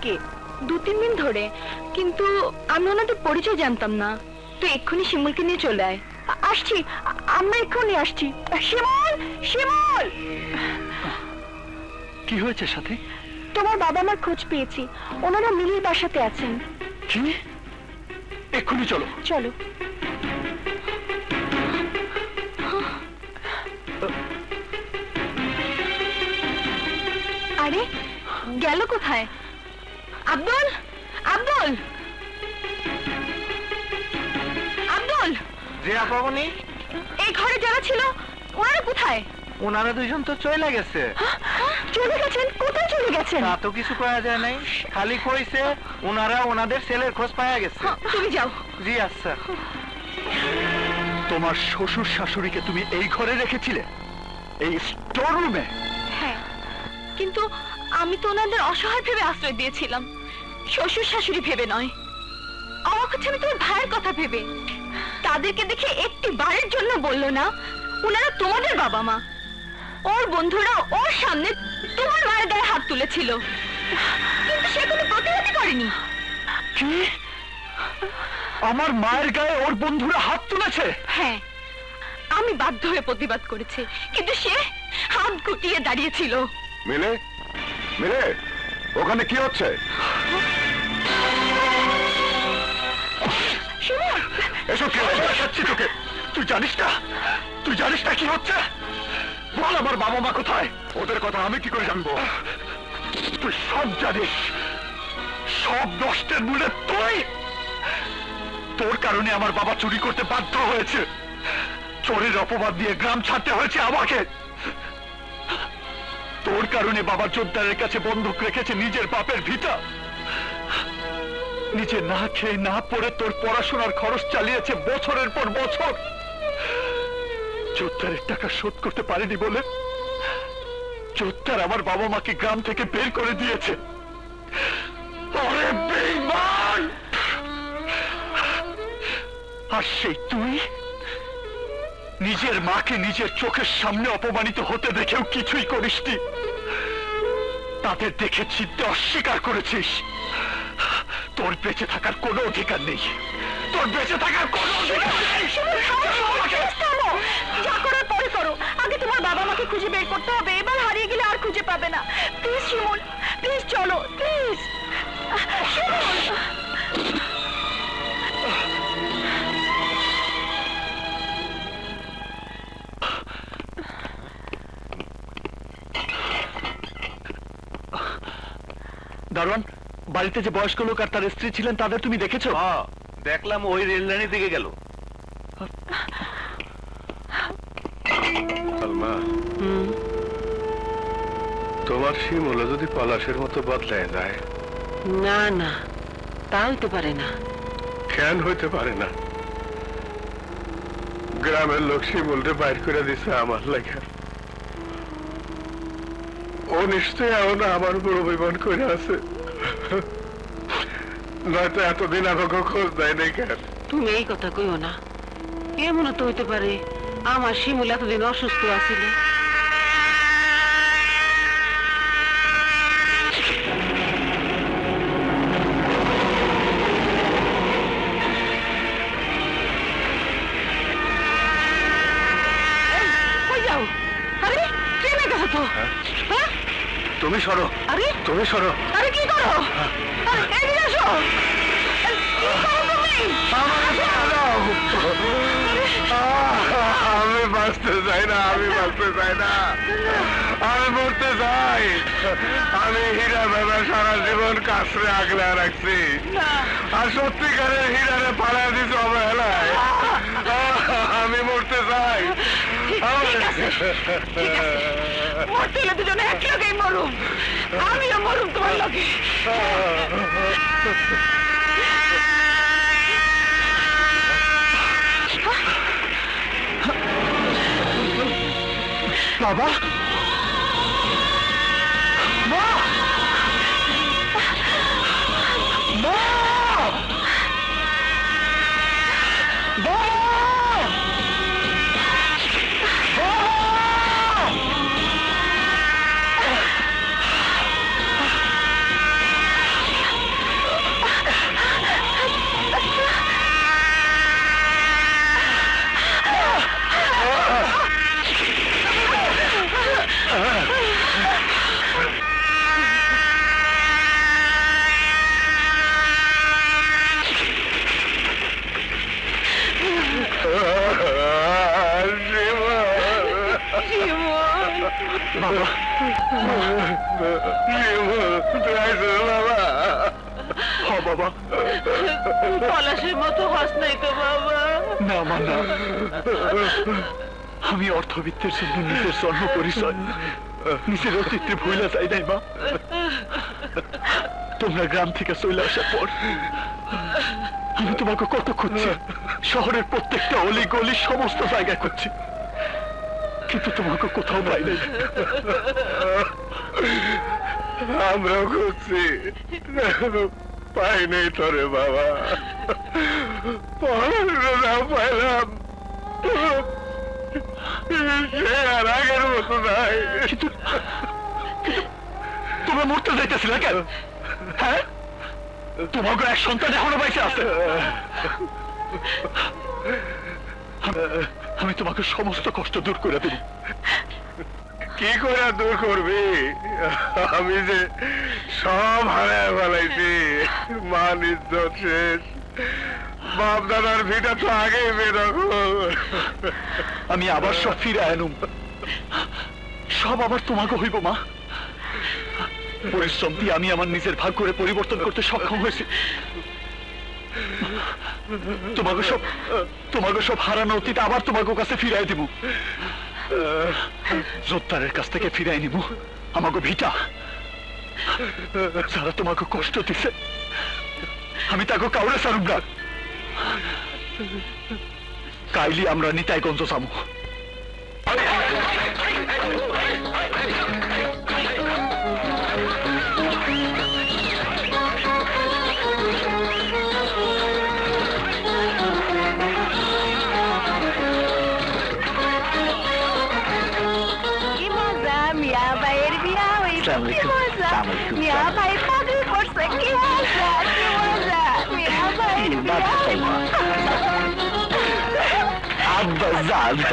থেকে 2-3 দিন ধরে, কিন্তু আমি ওনাদের পরিচয় জানতাম না। তুই এক্ষুনি শিমুলকে নিয়ে চলে আয়। আসছি, আমরা এক্ষুনি আসছি। শিমুল, শিমুল! কি হয়েছে সাথে? তোমার বাবা মার খোঁজ পেয়েছি, ওনারা মিলির বাসাতে আছেন। কি? এক্ষুনি চলো। চলো। আরে গেল কোথায়? আব্দুল, আব্দুল, আব্দুল! জি আপামনি। এই ঘরে যারা ছিল ওনারা কোথায়? ওনারা দুইজন তো চলে গেছে। চলে গেছেন? কোথায় চলে গেছেন? তা তো কিছু পাওয়া যায় নাই, খালি কইছে ওনারা ওনাদের ছেলের খোঁজ পাওয়া গেছে। তুমি যাও। জি আচ্ছা। তোমার শ্বশুর শাশুড়িকে তুমি এই ঘরে রেখেছিলে, এই স্টোর রুমে? হ্যাঁ, কিন্তু আমি তো ওনাদের অসহায় ভেবে আশ্রয় দিয়েছিলাম, শ্বশুর শাশুড়ি ভেবে নয়। অবাক হচ্ছে আমি তোমার ভাইয়ের কথা ভেবে। তাদেরকে দেখে একটি বারের জন্য বললো না ওনারা তোমাদের বাবা মা। ওর বন্ধুরা ওর সামনে তোমার মায়ের গায়ে হাত তুলেছিল, কিন্তু সে কোনো প্রতিবাদই করেনি। কি? আমার মায়ের গায়ে ওর বন্ধুরা হাত তুলেছে? হ্যাঁ, আমি বাধ্য হয়ে প্রতিবাদ করেছি, কিন্তু সে হাত গুটিয়ে দাঁড়িয়েছিল। মিলে, মিলে, ওখানে কি হচ্ছে? এসব কি হচ্ছে তোকে? তুই জানিস না, তুই জানিস না কি হচ্ছে? বল আমার বাবা মা কোথায়? ওদের কথা আমি কি করে জানবো? তুই সব জানিস, সব নষ্টের মূলে তুই। তোর কারণে আমার বাবা চুরি করতে বাধ্য হয়েছে, চোরের অপবাদ দিয়ে গ্রাম ছাড়তে হয়েছে আমাকে। তোর কারণে বাবা জোরদারের কাছে বন্ধক রেখেছে নিজের বাপের ভিটা, নিজে না খেয়ে না পড়ে তোর পড়াশোনার খরচ চালিয়েছে বছরের পর বছর। জোরদারের টাকা শোধ করতে পারেনি বলে জোরদার আমার বাবা মাকে গ্রাম থেকে বের করে দিয়েছে। ওরে বেঈমান! আর সেই তুই নিজের মাকে নিজের চোখের সামনে অপমানিত হতে দেখেও কিছুই করিসনি, তাদের দেখে চিনতে অস্বীকার করেছিস। তোর বেঁচে থাকার কোনো অধিকার নেই, তোর বেঁচে থাকার কোনো অধিকার নেই। যা করার পরে করো, আগে তোমার বাবা মাকে খুঁজে বের করতে হবে। এবার হারিয়ে গেলে আর খুঁজে পাবে না। প্লিজ শিমুল, প্লিজ চলো, প্লিজ। দারোয়ান, বাড়িতে যে বয়স্ক লোক আর তার স্ত্রী ছিলেন তাদের তুমি দেখেছো? দেখলাম ওই রেললাইনের দিকে গেল। তোমার শিমুল যদি পলাশের মতো বদলায় যায়? না না, তা হইতে পারে না। কেন হইতে পারে না? গ্রামের লোক শিমুলরে বাইর করে দিছে আমার লেখা। ও নিশ্চয় এমন আমার উপর অভিমান করে আছে, নয়তো এতদিন আমাকে খোঁজ দেয় নাই কেন? তুমি এই কথা কইও না। এমনও তো হইতে পারে আমার শিমুল এতদিন অসুস্থ আছিল। তুমি সরো, তুমি সরো। আরে কি করো? এদিকে আসো। আমি বাঁচতে চাই না, আমি বাঁচতে চাই না, আমি মরতে চাই। আমি হীরা ভেবে সারা জীবন কাছরে আগলে রাখছি, আর সত্যিকারের হীরারে পালা দিস অবহেলায়। আমি মরতে চাই। মরতে হলে দুজনে এক লগেই মরুম, আমিও মরুম তোমার লগে। বাবা, মা, মা, বাবা বাবা হ বাবা পলাশের মতো হস নাই তো বাবা। না মা না, আমি অর্থবিত্তের জন্য নিজের জন্ম পরিচয় নিজের অস্তিত্বে ভুলে যাই নাই মা। তোমরা গ্রাম থেকে চলে আসার পর আমি তোমাকে কত খুঁজছি, শহরের প্রত্যেকটা অলি গলি সমস্ত জায়গায় খুঁজছি, কিন্তু তোমাকে কোথাও পাই নাই। আমরাও খুঁজছি, পাই নাই তোরে বাবা। পড়াশোনা পাইলাম সে আর আগের মতো নাই। কিন্তু তোমরা মরতে যাইতেছিলে কেন? হ্যাঁ, তোমাকে এক সন্তান এখনো বাইসে আছে। আমি তোমাকে সমস্ত কষ্ট দূর করে দেব। কি করে দূর করবি? আমি যে সব হারায় ফেলাইছি, মান ইজ্জত শেষ, বাপ দাদার ভিটা তো আগেই বেরোবো। আমি আবার সব ফিরে আনুম, সব আবার তোমাকে হইব মা। পরিশ্রম দিয়ে আমি আমার নিজের ভাগ করে পরিবর্তন করতে সক্ষম হয়েছি। তোমাকে সব হারানো অতীত আবার তোমাকে কাছে ফিরাই দিব। জোত্তারের কাছ থেকে ফিরাই নিব আমাকে ভিটা। যারা তোমাকে কষ্ট দিছে আমি তাকে কাউরে ছাড়ুম না। কাইলি আমরা নিতাইগঞ্জ যাবো।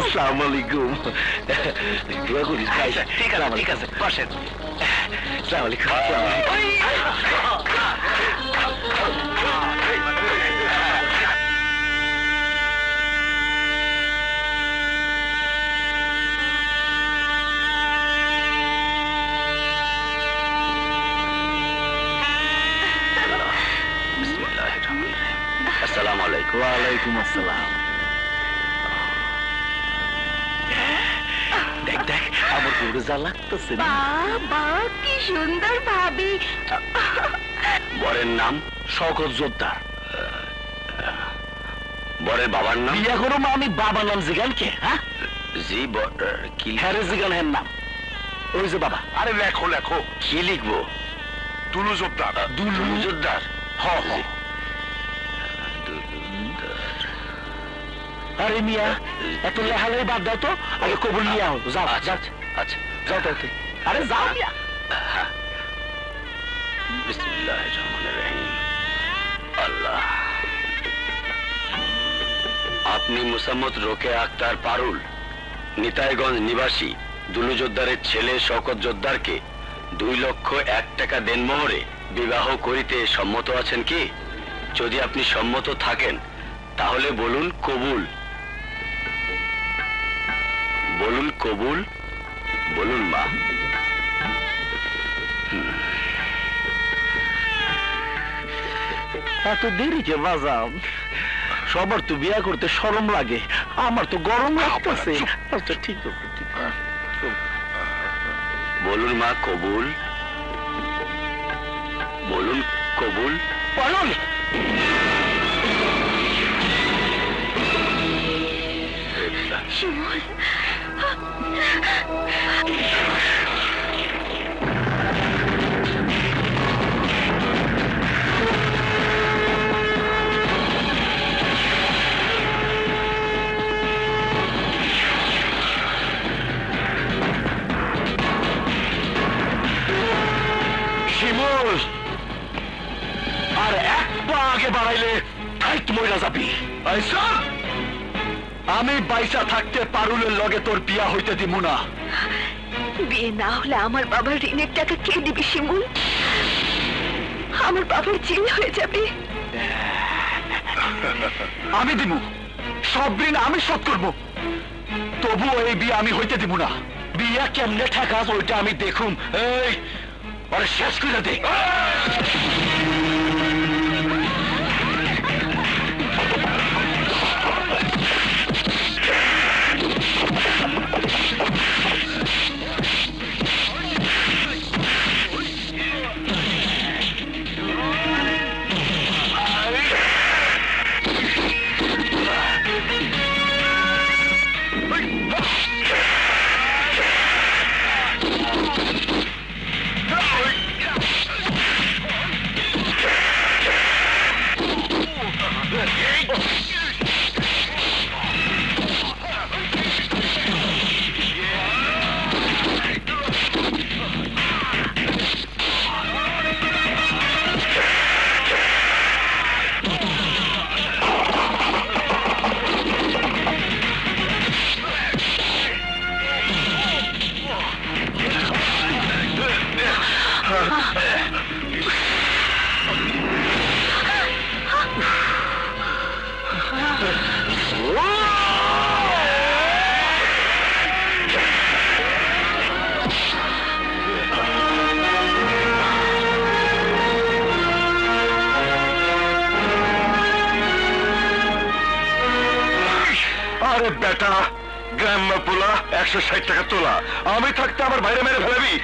আসসালামালাইকুম। ঠিক আছে বসেন। আসসালামু আলাইকুম। ওয়ালাইকুম আসসালাম। দেখ দেখ আমার পুরো যা লাগতেছে। বাবা কি সুন্দর ভাবি। বরের নাম শওকত জোদ্দার। বরের বাবার নাম? বিয়া করো মা, আমি বাবার নাম জিগান কে? হ্যাঁ জি কি হ্যারে জিগান এর নাম? ওই যে বাবা। আরে লেখো লেখো। কি লিখবো? দুলু জোদ্দার। দুলু জোদ্দার? হ হ। আরে মিয়া এত লেহালে বাদ দাও তো, আগে কবুল নিয়ে আও। যাও যাও। আচ্ছা যাও তাতে। আরে যাও মিয়া। বিসমিল্লাহির রহমানির রহিম। আল্লাহ। আপনি মুসাম্মদ রোকেয়া আক্তার পারুল, নিতাইগঞ্জ নিবাসী দুলু জোদ্দারের ছেলে শওকত জোদ্দারকে 2,01,000 টাকা দেনমোহরে বিবাহ করিতে সম্মত আছেন কি? যদি আপনি সম্মত থাকেন তাহলে বলুন কবুল। বলুন কবুল। বলুন মা। এত দেরি কে বাজাম? সবার তো বিয়া করতে শরম লাগে, আমার তো গরম লাগতেছে। আচ্ছা ঠিক আছে ঠিক আছে। বলুন মা কবুল। বলুন কবুল। বলুন। শিমুল আর এক পা আগে বাড়াইলে তাই মইরা যাবি। আমি বাইসা থাকতে পারুলের লগে তোর বিয়া হইতে দিব না। বিয়ে না হলে আমার বাবার ঋণের টাকা কে দিবি শিমুল? আমার বাবার জেল হয়ে যাবে। আমি দিব, সব ঋণ আমি শোধ করব, তবুও এই বিয়ে আমি হইতে দিব না। বিয়া কেমনে ঠেকাস ওইটা আমি দেখুম। এই আরে শেষ করে দে। আরে বেটা, গ্রাম্য পোলা 160 টাকা তোলা, আমি থাকতে আমার বাইরে মেরে ফেলাবি?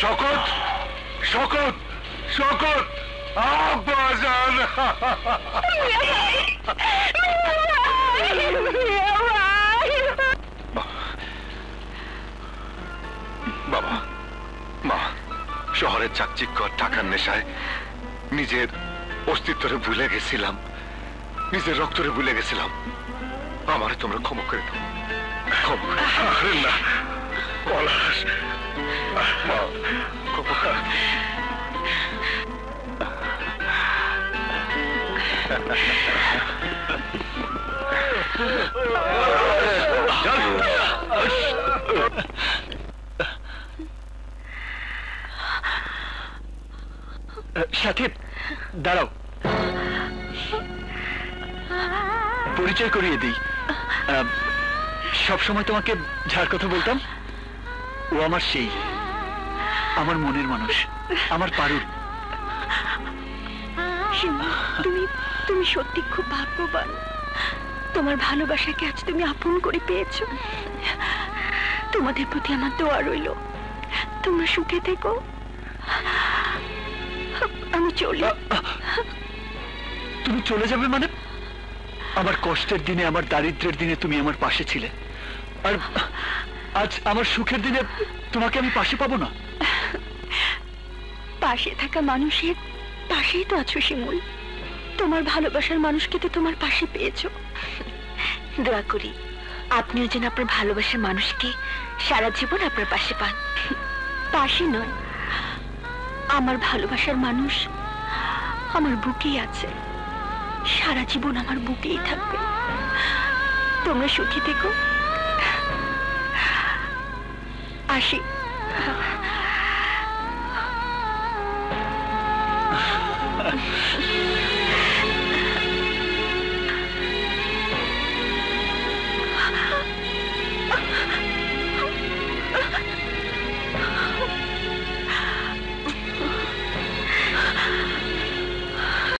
শকত, শকত, শকত, আব্বাজান। বাবা, মা, শহরের চাকচিক্য টাকার নেশায় নিজের অস্তিত্বরে ভুলে গেছিলাম, নিজের রক্তরে ভুলে গেছিলাম। আমারে তোমরা ক্ষমা করে দাও, ক্ষমা করে না। পলাশ, মা, ক্ষমা। সাথী, দাঁড়াও, পরিচয় করিয়ে দিই। সবসময় তোমাকে যার কথা বলতাম, ও আমার সেই, আমার মনের মানুষ, আমার পারুল। তুমি তুমি সত্যি খুব ভাগ্যবান। তোমার ভালোবাসাকে আজ তুমি আপন করে পেয়েছো। তোমাদের প্রতি আমার দোয়া রইল, তোমরা সুখে থেকো। আমি চলি। তুমি চলে যাবে মানে? আমার কষ্টের দিনে, আমার দারিদ্র্যের দিনে তুমি আমার পাশে ছিলে, আর আজ আমার সুখের দিনে তোমাকে আমি পাশে পাবো না? পাশে থাকা মানুষের পাশেই তো আছো শিমুল। তোমার ভালোবাসার মানুষকে তো তোমার পাশে পেয়েছো। দোয়া করি আপনিও যেন আপনার ভালোবাসার মানুষকে সারা জীবন আপনার পাশে পান। পাশে নয়, আমার ভালোবাসার মানুষ আমার বুকেই আছে, সারা জীবন আমার বুকেই থাকবে। তোমরা সুখী থেকো। আসি।